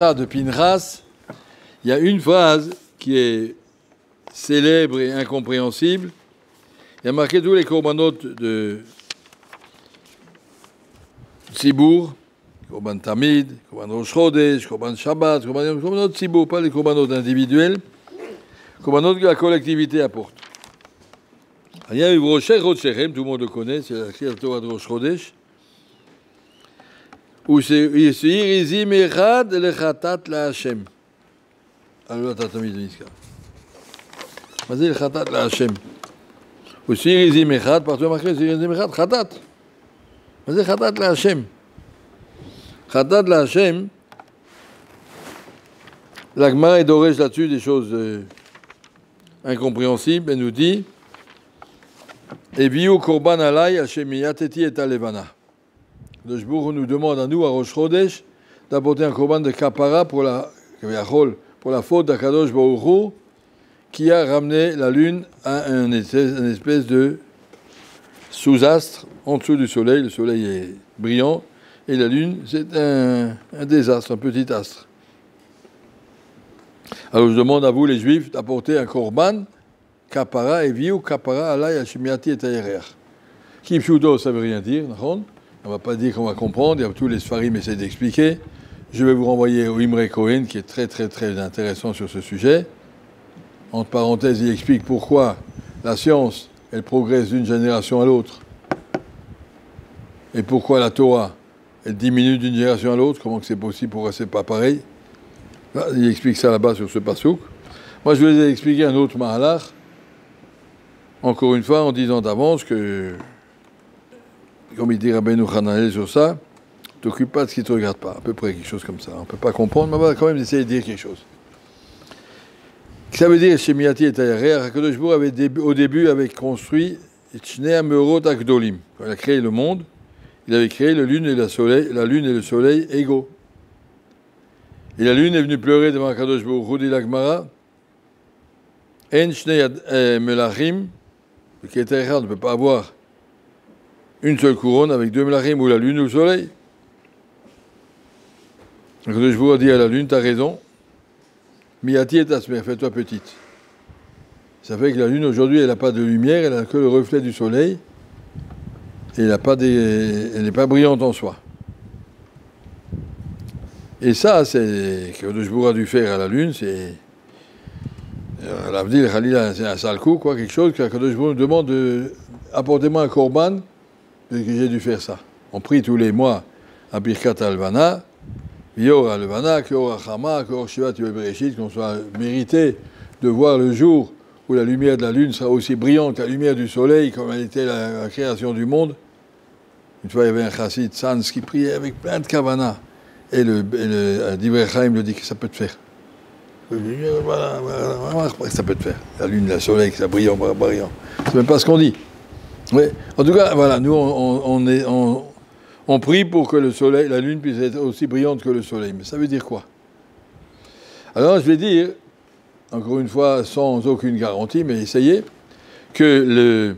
de Pinchas, il y a une phrase qui est célèbre et incompréhensible. Il y a marqué tous les corbanotes de Tzibour, Korban Tamid, Korban Rosh Chodesh, Korban Shabbat, Korbanot Tzibour, pas les corbanotes individuels, corbanotes que la collectivité apporte. Il y a eu Rocher Rocherem, tout le monde le connaît, c'est la Torah de Rosh Chodesh, où c'est Irizim Echad le Chatat la Hashem. Alors, Tatamid Niska. Vas-y, le Chatat la Hashem. Ou Irizim Echad, partout marqué, Irizim Echad, Chatat. Vas-y, Chatat la Hashem. Chatat la Hashem. La Gemara est dorée là-dessus des choses incompréhensibles. Elle nous dit Eviu Korban Alay Hashem Yateti et Alevana. Le Jbour nous demande à nous, à Rosh Chodesh, d'apporter un korban de kapara pour la faute d'Akadosh Baruch Hu, qui a ramené la lune à une espèce de sous-astre en dessous du soleil. Le soleil est brillant et la lune, c'est un désastre, un petit astre. Alors je demande à vous, les Juifs, d'apporter un korban kapara et viu kapara alay hashemiati et ayerer. Ki pshuto, ça veut rien dire, on ne va pas dire qu'on va comprendre, il y a tous les Sfarim essaient d'expliquer. Je vais vous renvoyer au Imre Cohen, qui est très très très intéressant sur ce sujet. Entre parenthèses, il explique pourquoi la science, elle progresse d'une génération à l'autre. Et pourquoi la Torah, elle diminue d'une génération à l'autre. Comment c'est possible, pourquoi c'est pas pareil. Là, il explique ça là-bas sur ce passouk. Moi, je vais expliquer un autre mahalach, encore une fois, en disant d'avance que, comme il dit Rabbeinu Hananel sur ça, t'occupe pas de ce qui ne te regarde pas, à peu près quelque chose comme ça. On ne peut pas comprendre, mais on va quand même essayer de dire quelque chose. Ça veut dire, chez Miati et Tayarer, Hakadosh Baruch Hu au début avait construit Shnei Ameorot Agdolim. Quand il a créé le monde, il avait créé la lune et le soleil égaux. Et la lune est venue pleurer devant Hakadosh Baruch Hu, dit la Gemara, En Shnei Melachim, qui est on ne peut pas avoir une seule couronne avec deux Melachim, ou la lune ou le soleil. Donc je vous dis à la lune, tu as raison. Miati et Tasmer, fais-toi petite. Ça fait que la lune aujourd'hui, elle n'a pas de lumière, elle n'a que le reflet du soleil. Et elle n'est pas brillante en soi. Et ça, c'est que je vous a dû faire à la lune, c'est. L'Avdil Khalila, c'est un sale coup, quoi, quelque chose, que Kadosh nous demande apportez-moi un korban, que j'ai dû faire ça. On prie tous les mois à Birkat Alvana. Yor Alvana, Kyor Achama, Kyor Shivat Bereshit, qu'on soit mérité de voir le jour où la lumière de la lune sera aussi brillante que la lumière du soleil, comme elle était la création du monde. Une fois, il y avait un chassid Sans qui priait avec plein de kavana. Et le Divrei Chaim le dit que ça peut te faire. Ça peut te faire. La lune, le soleil, ça brillant, brillant. C'est même pas ce qu'on dit. Ouais. En tout cas, voilà, nous, on prie pour que le soleil, la lune puisse être aussi brillante que le soleil. Mais ça veut dire quoi? Alors je vais dire, encore une fois, sans aucune garantie, mais essayez, que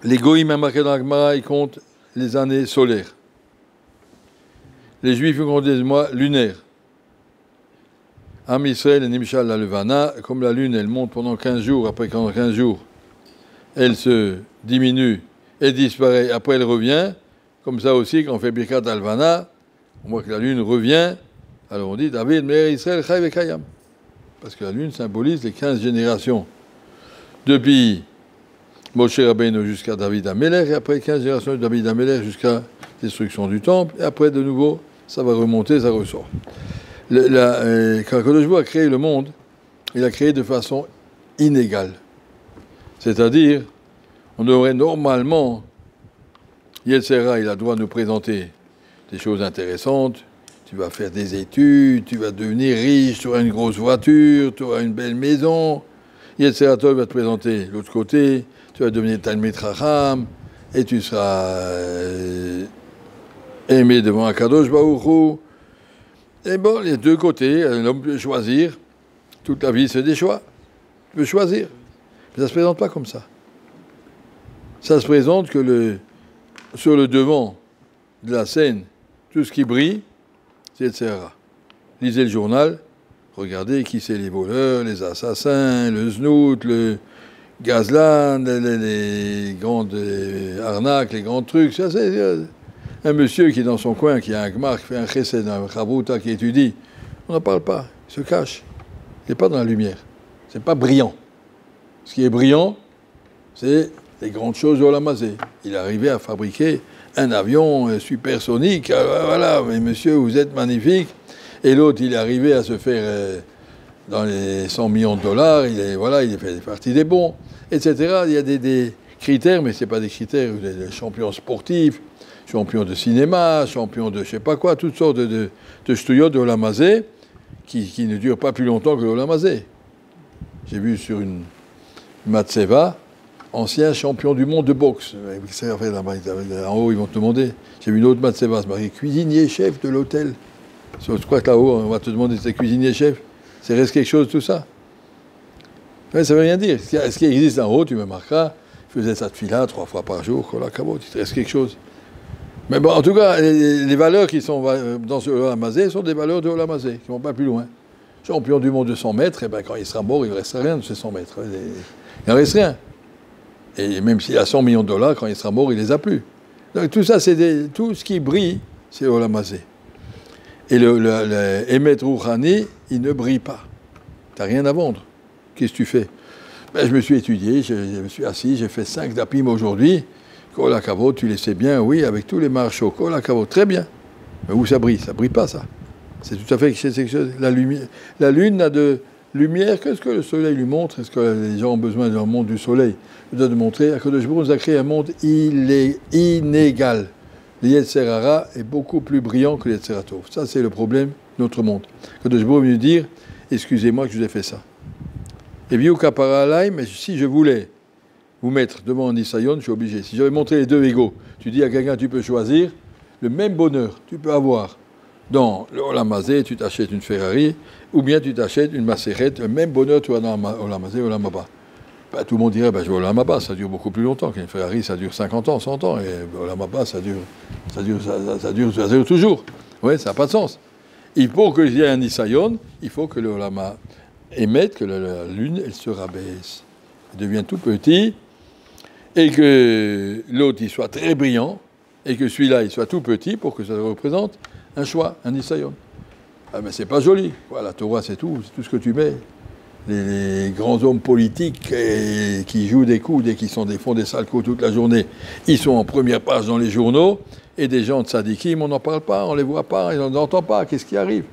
les goïms marqués dans la Gemara, ils comptent les années solaires. Les Juifs comptent les mois lunaires. Am Israël et Nimshal la Levana, comme la lune, elle monte pendant 15 jours, après 15 jours, elle se diminue et disparaît, après elle revient. Comme ça aussi, quand on fait Birkat Alvana, on voit que la lune revient, alors on dit David, Meir Israël, Chai Vekayam. Parce que la lune symbolise les 15 générations. Depuis Moshe Rabbeinu jusqu'à David Amelech, et après 15 générations de David Amelech jusqu'à la destruction du temple, et après de nouveau, ça va remonter, ça ressort. Quand Kadosh Baruch Hu a créé le monde, il a créé de façon inégale. C'est-à-dire, on devrait normalement. Yetzera, il a le droit de nous présenter des choses intéressantes. Tu vas faire des études, tu vas devenir riche, tu auras une grosse voiture, tu auras une belle maison. Yetzera, toi, il va te présenter l'autre côté, tu vas devenir Talmid Chacham, et tu seras aimé devant Akadosh Baruch Hu. Et bon, les deux côtés, l'homme peut choisir. Toute la vie, c'est des choix. Tu peux choisir. Mais ça ne se présente pas comme ça. Ça se présente que sur le devant de la scène, tout ce qui brille, c'est etc. lisez le journal, regardez qui c'est les voleurs, les assassins, le znout, le gazlan, les grandes arnaques, les grands trucs. Ça, c'est un monsieur qui est dans son coin, qui a un gmar, qui fait un chesed, un chabouta, qui étudie. On n'en parle pas, il se cache. Il n'est pas dans la lumière. C'est pas brillant. Ce qui est brillant, c'est les grandes choses de Olam Hazé. Il est arrivé à fabriquer un avion supersonique. Voilà, mais monsieur, vous êtes magnifique. Et l'autre, il est arrivé à se faire dans les 100 millions de dollars. Il fait partie des bons, etc. Il y a des critères, mais ce n'est pas des critères. Vous êtes des champions sportifs, champions de cinéma, champions de je ne sais pas quoi, toutes sortes de ch'touillots de Olam Hazé qui ne durent pas plus longtemps que l'Olam Hazé. J'ai vu sur une Matseva, ancien champion du monde de boxe. En haut, ils vont te demander. J'ai vu une autre Matseva, c'est marqué cuisinier chef de l'hôtel. Je crois que là-haut, on va te demander si c'est cuisinier chef. C'est reste quelque chose, tout ça. Ouais, ça ne veut rien dire. Ce qui existe en haut, tu me marqueras. Je faisais ça de fila 3 fois par jour. Il te reste quelque chose. Mais bon, en tout cas, les valeurs qui sont dans ce Olam Hazé sont des valeurs de Olam Hazé, qui ne vont pas plus loin. Champion du monde de 100 mètres, et ben, quand il sera mort, il ne restera rien de ces 100 mètres. Il n'en reste rien. Et même s'il a 100 millions de dollars, quand il sera mort, il ne les a plus. Donc tout ça, tout ce qui brille, c'est Olam Hazé. Et le Emet Rouhani, il ne brille pas. Tu n'as rien à vendre. Qu'est-ce que tu fais? Ben, je me suis étudié, je me suis assis, j'ai fait 5 dapim aujourd'hui. Kol HaKavod, tu les sais bien, oui, avec tous les marchaux. Kol HaKavod, très bien. Mais où ça brille? Ça ne brille pas, ça. C'est tout à fait quelque chose. La lune n'a de lumière qu'est-ce que le soleil lui montre. Est-ce que les gens ont besoin d'un monde du soleil? Je dois te montrer. Akadosh Baruch Hu nous a créé un monde inégal. Le Yetzer Hara est beaucoup plus brillant que le Yetzer Tov. Ça, c'est le problème de notre monde. Akadosh Baruch Hu vient nous dire, excusez-moi que je vous ai fait ça. Et viu kapara alay, mais si je voulais vous mettre devant un Nisayon, je suis obligé. Si j'avais montré les deux égaux, tu dis à quelqu'un, tu peux choisir, le même bonheur, tu peux avoir dans le Olam Hazé, tu t'achètes une Ferrari, ou bien tu t'achètes une Maseret, le même bonheur, tu as dans Olam Hazé, Olam Haba. Ben, tout le monde dirait, ben, je vais Olam Haba, ça dure beaucoup plus longtemps qu'une Ferrari, ça dure 50 ans, 100 ans, et Olam Haba, ça dure toujours. Oui, ça n'a pas de sens. Il faut qu'il y ait un Nisayon, il faut que le Olam Haba émette, que la lune, elle se rabaisse. Elle devient tout petit, et que l'autre, il soit très brillant, et que celui-là, il soit tout petit, pour que ça représente un choix, un Nisayon. Ah ben c'est pas joli. Voilà, la Torah, c'est tout ce que tu mets. Les grands hommes politiques qui jouent des coudes et qui font des sales coups toute la journée, ils sont en première page dans les journaux, et des gens de Sadikim, on n'en parle pas, on ne les voit pas, on n'entend pas, qu'est-ce qui arrive?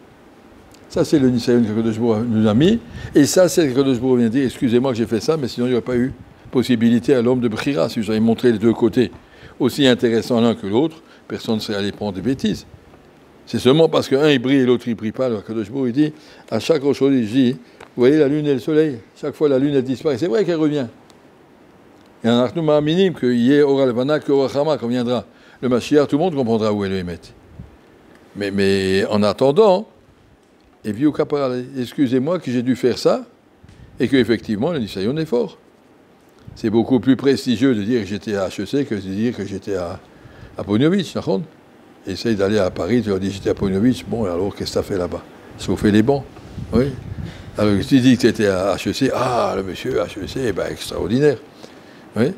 Ça, c'est le Nisayon que Akadosh Baruch Hu nous a mis, et ça, c'est ce que Akadosh Baruch Hu vient dire, excusez-moi que j'ai fait ça, mais sinon il n'y aurait pas eu possibilité à l'homme de Bechira, si j'avais montré les deux côtés, aussi intéressants l'un que l'autre, personne ne serait allé prendre des bêtises. C'est seulement parce qu'un il brille et l'autre il ne brille pas. Alors Akadosh Baruch Hu dit, à chaque Rosh Chodesh, il dit, vous voyez la lune et le soleil, chaque fois la lune elle disparaît. C'est vrai qu'elle revient. Il y a un Arnouma minime qu'il y ait Oral Vanak, Oral Chama, quand viendra le Mashiach, tout le monde comprendra où elle le émet. Mais en attendant, et viu kapara, excusez-moi que j'ai dû faire ça, et qu'effectivement le Nisayon est fort. C'est beaucoup plus prestigieux de dire que j'étais à HEC que de dire que j'étais à Poniovitch, d'accord? Essaye d'aller à Paris, tu leur dis j'étais à Poniovitch, bon alors qu'est-ce que tu as fait là-bas? Chauffer les bancs, oui. Alors si tu dis que tu étais à HEC, ah le monsieur HEC, ben extraordinaire, oui.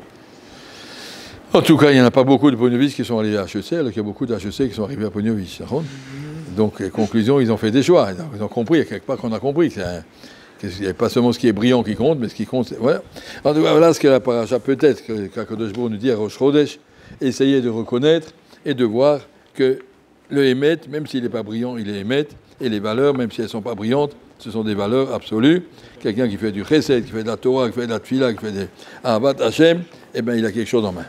En tout cas, il n'y en a pas beaucoup de Poniovitch qui sont allés à HEC, alors qu'il y a beaucoup d'HEC qui sont arrivés à Poniovitch, d'accord? Donc, conclusion, ils ont fait des choix, ils ont compris, il y a quelque part qu'on a compris qu'il n'y a pas seulement ce qui est brillant qui compte, mais ce qui compte, c'est... Voilà. En tout cas, voilà ce que la paracha peut-être, qu'Akadosh Baruch Hu nous dit à Rosh Chodesh, essayez de reconnaître et de voir que le Hémet, même s'il n'est pas brillant, il est Hémet, et les valeurs, même si elles ne sont pas brillantes, ce sont des valeurs absolues. Quelqu'un qui fait du Chesed, qui fait de la Torah, qui fait de la Tfila, qui fait des Ahavat Hashem, eh bien, il a quelque chose en main.